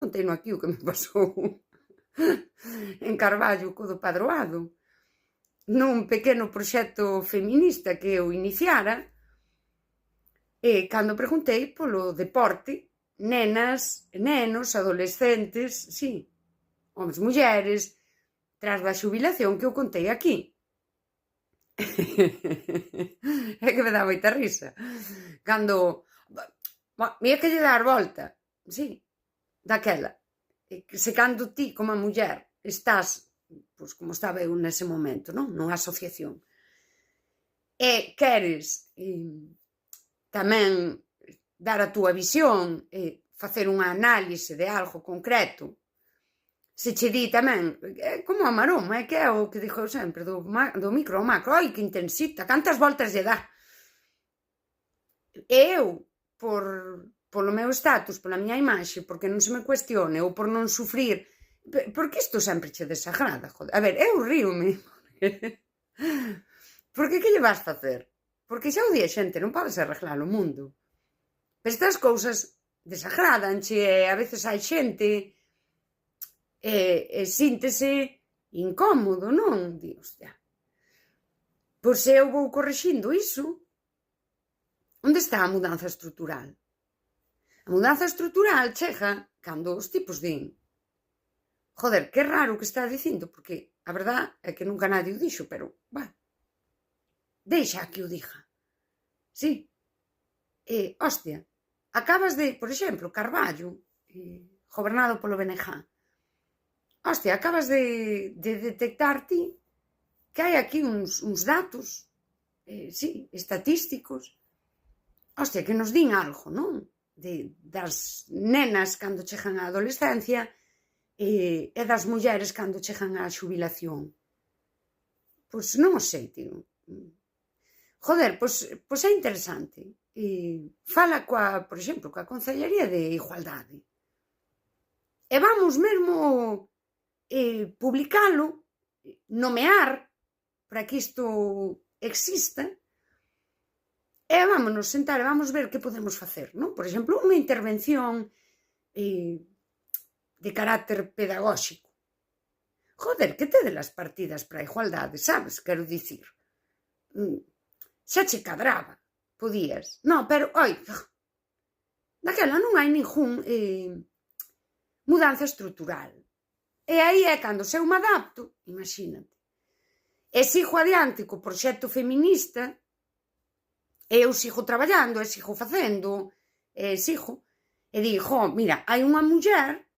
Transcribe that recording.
contei no aquí o que me pasou en Carballo co do padroado, nun pequeno proxecto feminista que eu iniciara, e cando preguntei polo deporte, nenas, nenos, adolescentes, sí, homes, mulleres, tras da xubilación que eu contei aquí. É que me dá moita risa. Cando, mira que lle dar volta, sí, daquela. Se cando ti, como a muller, estás, pois como estaba eu nese momento, non? Nunha asociación, e queres tamén dar a túa visión e facer unha análise de algo concreto, se che di tamén, como a maroma, é que é o que dixo sempre, do micro ao macro, ai, que intensita, cantas voltas lle dá. E eu, polo meu status, pola miña imaxe, porque non se me cuestione, ou por non sufrir, porque isto sempre che desagrada, joder. A ver, eu ríome, porque que lle vas facer? Porque xa o di a xente, non podes arreglar o mundo. Pero estas cousas desagradanche, e a veces hai xente e síntese incómodo, non? Di, hostia, pois eu vou correxindo iso. Onde está a mudanza estrutural? A mudanza estrutural chega cando os tipos din, joder, que raro o que está dicindo, porque a verdad é que nunca nadie o dixo, pero, deixa que o diga. Sí. Hostia, acabas de, por exemplo, Carballo, gobernado polo BNG, hostia, acabas de detectar ti que hai aquí uns datos, sí, estatísticos, hostia, que nos din algo, non? Das nenas cando chegan á adolescencia e das mulleres cando chegan á xubilación. Pois non o sei, tío. Joder, pois é interesante. Fala por exemplo, coa Concellería de Igualdade. E vamos mesmo publicalo, nomear, para que isto exista, e vámonos sentar e vamos ver que podemos facer, non? Por exemplo, unha intervención de carácter pedagóxico. Joder, que te de las partidas para a igualdade, sabes? Quero dicir. Xa che cadraba, podías. Non, pero, oi, daquela non hai ningún mudanza estrutural. E aí é cando se eu me adapto, imagínate, e sigo adiante co proxecto feminista, e eu sigo traballando, e sigo facendo, e sigo, e digo, mira, hai unha muller